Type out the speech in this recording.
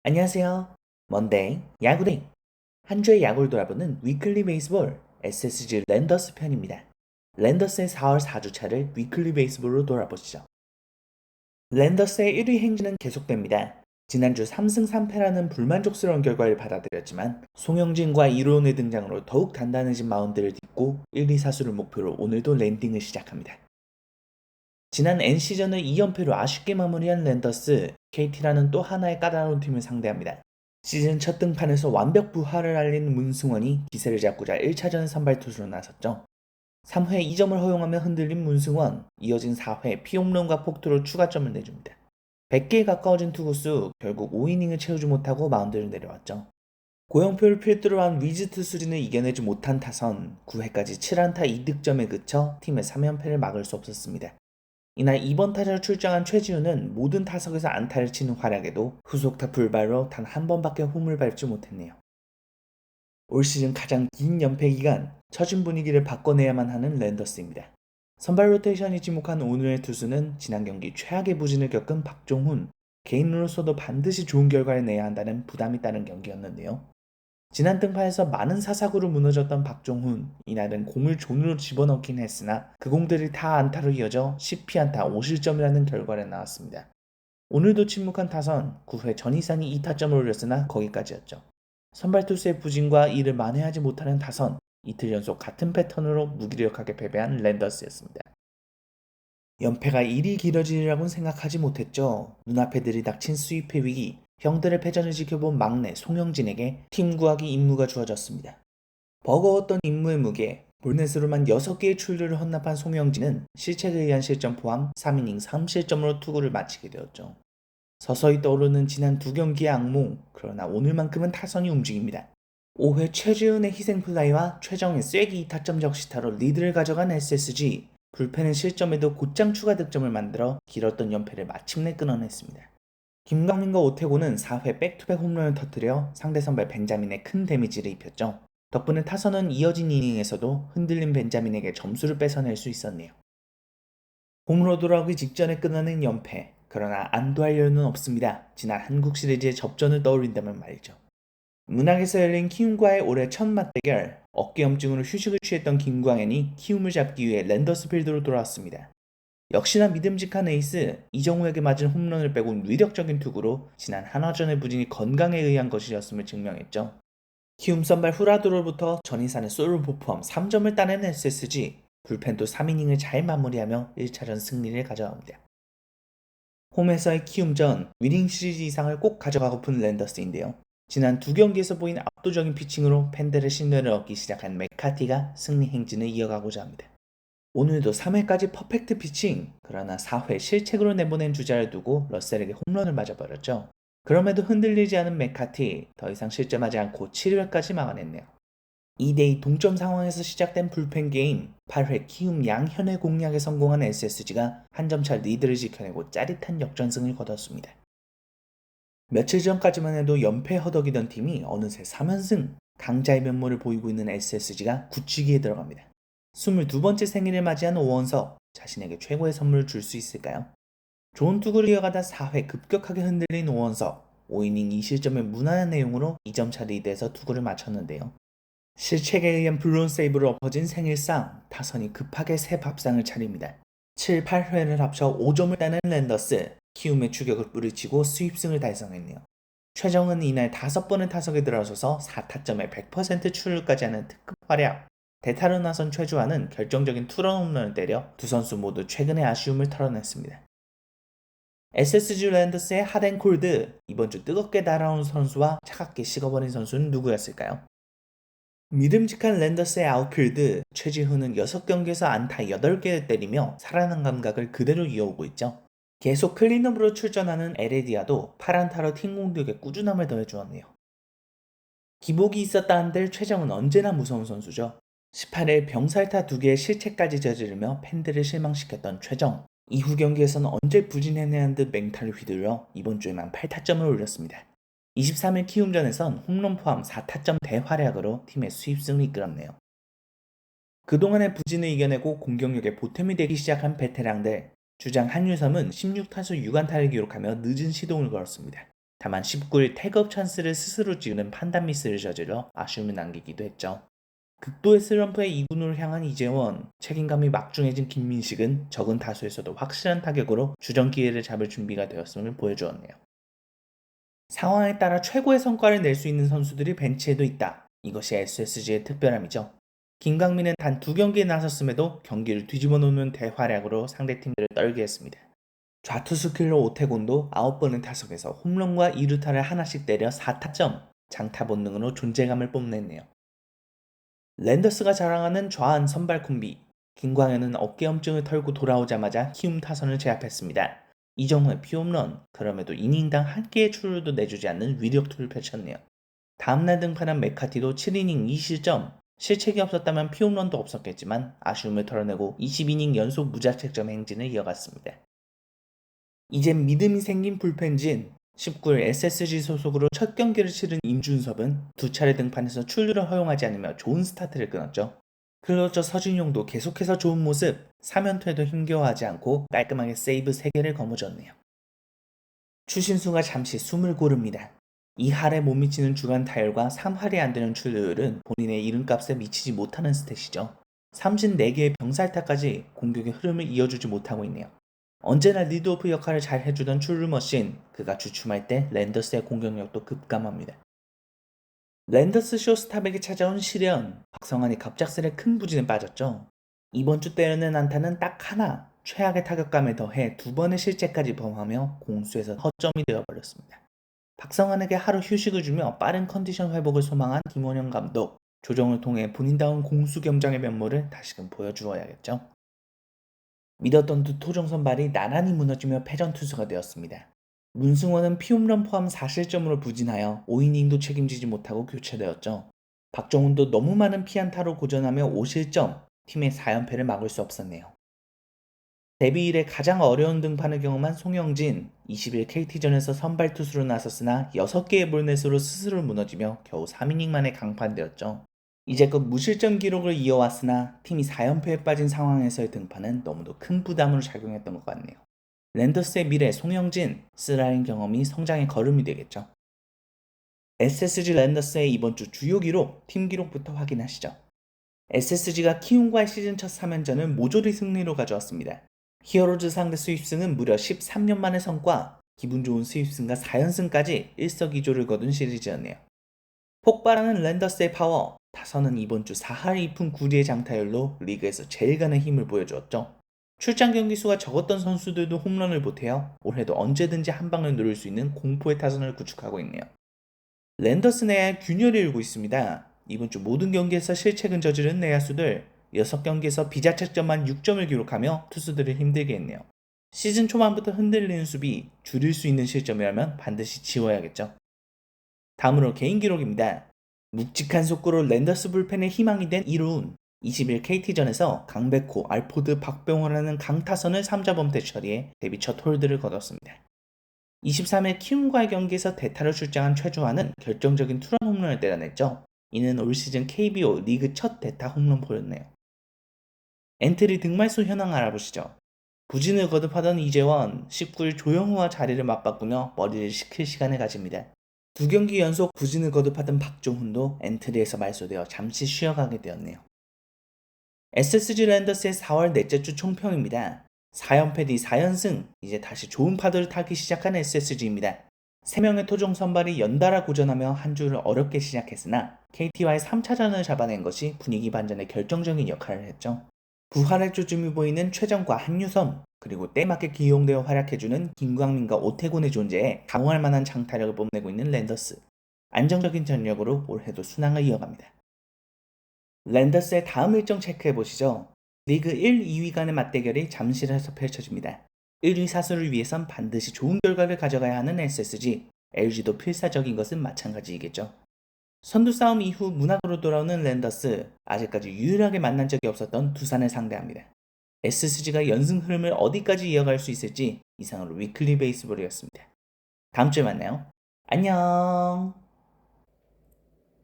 안녕하세요. 먼데이 야구데이. 한 주의 야구를 돌아보는 위클리 베이스볼 SSG 랜더스 편입니다. 랜더스의 4월 4주차를 위클리 베이스볼로 돌아보시죠. 랜더스의 1위 행진은 계속됩니다. 지난주 3승 3패라는 불만족스러운 결과를 받아들였지만 송영진과 이로운의 등장으로 더욱 단단해진 마운드를 딛고 1, 2, 4수를 목표로 오늘도 랜딩을 시작합니다. 지난 N시즌을 2연패로 아쉽게 마무리한 랜더스, KT라는 또 하나의 까다로운 팀을 상대합니다. 시즌 첫 등판에서 완벽 부활을 알린 문승원이 기세를 잡고자 1차전 선발 투수로 나섰죠. 3회 2점을 허용하며 흔들린 문승원, 이어진 4회 피홈런과 폭투로 추가점을 내줍니다. 100개에 가까워진 투구수, 결국 5이닝을 채우지 못하고 마운드를 내려왔죠. 고영표를 필두로 한 위즈 투수진을 이겨내지 못한 타선, 9회까지 7안타 2득점에 그쳐 팀의 3연패를 막을 수 없었습니다. 이날 2번 타자로 출장한 최지우는 모든 타석에서 안타를 치는 활약에도 후속타 불발로 단 한 번밖에 홈을 밟지 못했네요. 올 시즌 가장 긴 연패 기간, 처진 분위기를 바꿔내야만 하는 랜더스입니다. 선발 로테이션이 지목한 오늘의 투수는 지난 경기 최악의 부진을 겪은 박종훈, 개인으로서도 반드시 좋은 결과를 내야 한다는 부담이 따른 경기였는데요. 지난 등판에서 많은 사사구로 무너졌던 박종훈, 이날은 공을 존으로 집어넣긴 했으나 그 공들이 다 안타로 이어져 10피안타 5실점이라는 결과를 나왔습니다. 오늘도 침묵한 타선, 9회 전이상이 2타점을 올렸으나 거기까지였죠. 선발 투수의 부진과 이를 만회하지 못하는 타선, 이틀 연속 같은 패턴으로 무기력하게 패배한 랜더스였습니다. 연패가 일이 길어지리라고는 생각하지 못했죠. 눈앞에 들이닥친 수입회 위기, 형들의 패전을 지켜본 막내 송영진에게 팀 구하기 임무가 주어졌습니다. 버거웠던 임무의 무게, 볼넷으로만 6개의 출루를 헌납한 송영진은 실책에 의한 실점 포함 3이닝 3실점으로 투구를 마치게 되었죠. 서서히 떠오르는 지난 두 경기의 악몽, 그러나 오늘만큼은 타선이 움직입니다. 5회 최지훈의 희생플라이와 최정의 쐐기 2타점 적시타로 리드를 가져간 SSG, 불펜은 실점에도 곧장 추가 득점을 만들어 길었던 연패를 마침내 끊어냈습니다. 김광민과 오태고는 4회 백투백 홈런을 터뜨려 상대 선발 벤자민에 큰 데미지를 입혔죠. 덕분에 타선은 이어진 이닝에서도 흔들린 벤자민에게 점수를 뺏어낼 수 있었네요. 홈으로 돌아오기 직전에 끊어낸 연패, 그러나 안도할 여유는 없습니다. 지난 한국 시리즈의 접전을 떠올린다면 말이죠. 문학에서 열린 키움과의 올해 첫 맞대결, 어깨염증으로 휴식을 취했던 김광현이 키움을 잡기 위해 랜더스 필드로 돌아왔습니다. 역시나 믿음직한 에이스 이정우에게 맞은 홈런을 빼곤 위력적인 투구로 지난 한화전의 부진이 건강에 의한 것이었음을 증명했죠. 키움 선발 후라도로부터 전이산의 솔로포 포함 3점을 따낸 SSG, 불펜도 3이닝을 잘 마무리하며 1차전 승리를 가져갑니다. 홈에서의 키움전, 위닝 시리즈 이상을 꼭 가져가고픈 랜더스인데요. 지난 두 경기에서 보인 압도적인 피칭으로 팬들의 신뢰를 얻기 시작한 맥카티가 승리 행진을 이어가고자 합니다. 오늘도 3회까지 퍼펙트 피칭, 그러나 4회 실책으로 내보낸 주자를 두고 러셀에게 홈런을 맞아버렸죠. 그럼에도 흔들리지 않은 맥카티, 더 이상 실점하지 않고 7회까지 막아냈네요. 2대2 동점 상황에서 시작된 불펜 게임, 8회 키움 양현의 공략에 성공한 SSG가 한 점차 리드를 지켜내고 짜릿한 역전승을 거뒀습니다. 며칠 전까지만 해도 연패 허덕이던 팀이 어느새 3연승, 강자의 면모를 보이고 있는 SSG가 굳히기에 들어갑니다. 22번째 생일을 맞이한 오원석, 자신에게 최고의 선물을 줄 수 있을까요? 좋은 투구를 이어가다 4회 급격하게 흔들린 오원석, 5이닝 2실점의 무난한 내용으로 2점차 리드에서 투구를 마쳤는데요. 실책에 의한 블론 세이브를 엎어진 생일상, 타선이 급하게 새 밥상을 차립니다. 7, 8회를 합쳐 5점을 따는 랜더스, 키움의 추격을 뿌리치고 수입승을 달성했네요. 최정은 이날 5번의 타석에 들어서서 4타점에 100% 출루까지 하는 특급 활약. 대타로 나선 최주환은 결정적인 투런 홈런을 때려 두 선수 모두 최근의 아쉬움을 털어냈습니다. SSG 랜더스의 핫앤콜드, 이번 주 뜨겁게 날아온 선수와 차갑게 식어버린 선수는 누구였을까요? 믿음직한 랜더스의 아웃필드, 최지훈은 6경기에서 안타 8개를 때리며 살아난 감각을 그대로 이어오고 있죠. 계속 클린업으로 출전하는 에레디아도 8안타로 팀 공격에 꾸준함을 더해주었네요. 기복이 있었다 한들 최정은 언제나 무서운 선수죠. 18일 병살타 2개의 실책까지 저지르며 팬들을 실망시켰던 최정. 이후 경기에서는 언제 부진해내는 듯 맹타를 휘둘러 이번 주에만 8타점을 올렸습니다. 23일 키움전에선 홈런 포함 4타점 대활약으로 팀의 수입승을 이끌었네요. 그동안의 부진을 이겨내고 공격력에 보탬이 되기 시작한 베테랑들, 주장 한유섬은 16타수 6안타를 기록하며 늦은 시동을 걸었습니다. 다만 19일 태그업 찬스를 스스로 지우는 판단 미스를 저질러 아쉬움을 남기기도 했죠. 극도의 슬럼프의 2군으로 향한 이재원, 책임감이 막중해진 김민식은 적은 타수에서도 확실한 타격으로 주전 기회를 잡을 준비가 되었음을 보여주었네요. 상황에 따라 최고의 성과를 낼 수 있는 선수들이 벤치에도 있다. 이것이 SSG의 특별함이죠. 김강민은 단 2경기에 나섰음에도 경기를 뒤집어 놓는 대활약으로 상대팀들을 떨게 했습니다. 좌투수 킬러 오태곤도 9번의 타석에서 홈런과 2루타를 하나씩 때려 4타점, 장타 본능으로 존재감을 뽐냈네요. 랜더스가 자랑하는 좌안 선발 콤비, 김광현은 어깨염증을 털고 돌아오자마자 키움 타선을 제압했습니다. 이정후의 피홈런, 그럼에도 이닝당 한 개의 출루도 내주지 않는 위력투를 펼쳤네요. 다음날 등판한 메카티도 7이닝 2실점, 실책이 없었다면 피홈런도 없었겠지만 아쉬움을 털어내고 20이닝 연속 무자책점 행진을 이어갔습니다. 이젠 믿음이 생긴 불펜진, 19일 SSG 소속으로 첫 경기를 치른 임준섭은 2차례 등판해서 출루를 허용하지 않으며 좋은 스타트를 끊었죠. 클로저 서진용도 계속해서 좋은 모습, 3연투에도 힘겨워하지 않고 깔끔하게 세이브 3개를 거머쥐었네요. 추신수가 잠시 숨을 고릅니다. 2할에 못 미치는 주간 타율과 3할이 안 되는 출루율은 본인의 이름값에 미치지 못하는 스탯이죠. 삼진 4개의 병살타까지 공격의 흐름을 이어주지 못하고 있네요. 언제나 리드오프 역할을 잘 해주던 출루머신, 그가 주춤할 때 랜더스의 공격력도 급감합니다. 랜더스 쇼스탑에게 찾아온 시련, 박성환이 갑작스레 큰 부진에 빠졌죠. 이번 주 때리는 안타는 딱 하나, 최악의 타격감에 더해 2번의 실책까지 범하며 공수에서 허점이 되어버렸습니다. 박성환에게 하루 휴식을 주며 빠른 컨디션 회복을 소망한 김원영 감독, 조정을 통해 본인다운 공수 겸장의 면모를 다시금 보여주어야겠죠. 믿었던 두 토종 선발이 나란히 무너지며 패전 투수가 되었습니다. 문승원은 피홈런 포함 4실점으로 부진하여 5이닝도 책임지지 못하고 교체되었죠. 박정훈도 너무 많은 피안타로 고전하며 5실점, 팀의 4연패를 막을 수 없었네요. 데뷔 이래 가장 어려운 등판을 경험한 송영진, 20일 KT전에서 선발 투수로 나섰으나 6개의 볼넷으로 스스로 무너지며 겨우 3이닝 만에 강판되었죠. 이제껏 무실점 기록을 이어왔으나 팀이 4연패에 빠진 상황에서의 등판은 너무도 큰 부담으로 작용했던 것 같네요. 랜더스의 미래 송영진, 쓰라린 경험이 성장의 걸음이 되겠죠. SSG 랜더스의 이번 주 주요 기록, 팀 기록부터 확인하시죠. SSG가 키움과의 시즌 첫 3연전을 모조리 승리로 가져왔습니다. 히어로즈 상대 수입승은 무려 13년 만의 성과, 기분 좋은 수입승과 4연승까지 일석이조를 거둔 시리즈였네요. 폭발하는 랜더스의 파워, 타선은 이번 주 4할 2푼 9리의 장타율로 리그에서 제일 가는 힘을 보여주었죠. 출장 경기 수가 적었던 선수들도 홈런을 보태어 올해도 언제든지 한 방을 누를 수 있는 공포의 타선을 구축하고 있네요. 랜더스 내야에 균열이 일고 있습니다. 이번 주 모든 경기에서 실책은 저지른 내야수들, 6경기에서 비자책점만 6점을 기록하며 투수들을 힘들게 했네요. 시즌 초반부터 흔들리는 수비, 줄일 수 있는 실점이라면 반드시 지워야겠죠. 다음으로 개인 기록입니다. 묵직한 속구로 랜더스 불펜의 희망이 된 이루운 20일 KT전에서 강백호, 알포드, 박병호라는 강타선을 3자범퇴 처리해 데뷔 첫 홀드를 거뒀습니다. 23일 키움과의 경기에서 대타로 출장한 최주환은 결정적인 투런 홈런을 때려냈죠. 이는 올 시즌 KBO 리그 첫 대타 홈런포였네요. 엔트리 등말소 현황 알아보시죠. 부진을 거듭하던 이재원, 19일 조영우와 자리를 맞바꾸며 머리를 식힐 시간을 가집니다. 2경기 연속 부진을 거듭하던 박종훈도 엔트리에서 말소되어 잠시 쉬어가게 되었네요. SSG 랜더스의 4월 넷째 주 총평입니다. 4연패 뒤 4연승, 이제 다시 좋은 파도를 타기 시작한 SSG입니다. 3명의 토종 선발이 연달아 고전하며 한 주를 어렵게 시작했으나 KT와의 3차전을 잡아낸 것이 분위기 반전에 결정적인 역할을 했죠. 부활의 조짐이 보이는 최정과 한유섬, 그리고 때맞게 기용되어 활약해주는 김광민과 오태곤의 존재에 당황할 만한 장타력을 뽐내고 있는 랜더스. 안정적인 전력으로 올해도 순항을 이어갑니다. 랜더스의 다음 일정 체크해보시죠. 리그 1, 2위 간의 맞대결이 잠실에서 펼쳐집니다. 1위 사수를 위해선 반드시 좋은 결과를 가져가야 하는 SSG, LG도 필사적인 것은 마찬가지이겠죠. 선두 싸움 이후 문학으로 돌아오는 랜더스, 아직까지 유일하게 만난 적이 없었던 두산을 상대합니다. SSG가 연승 흐름을 어디까지 이어갈 수 있을지 이상으로 위클리 베이스볼이었습니다. 다음 주에 만나요. 안녕.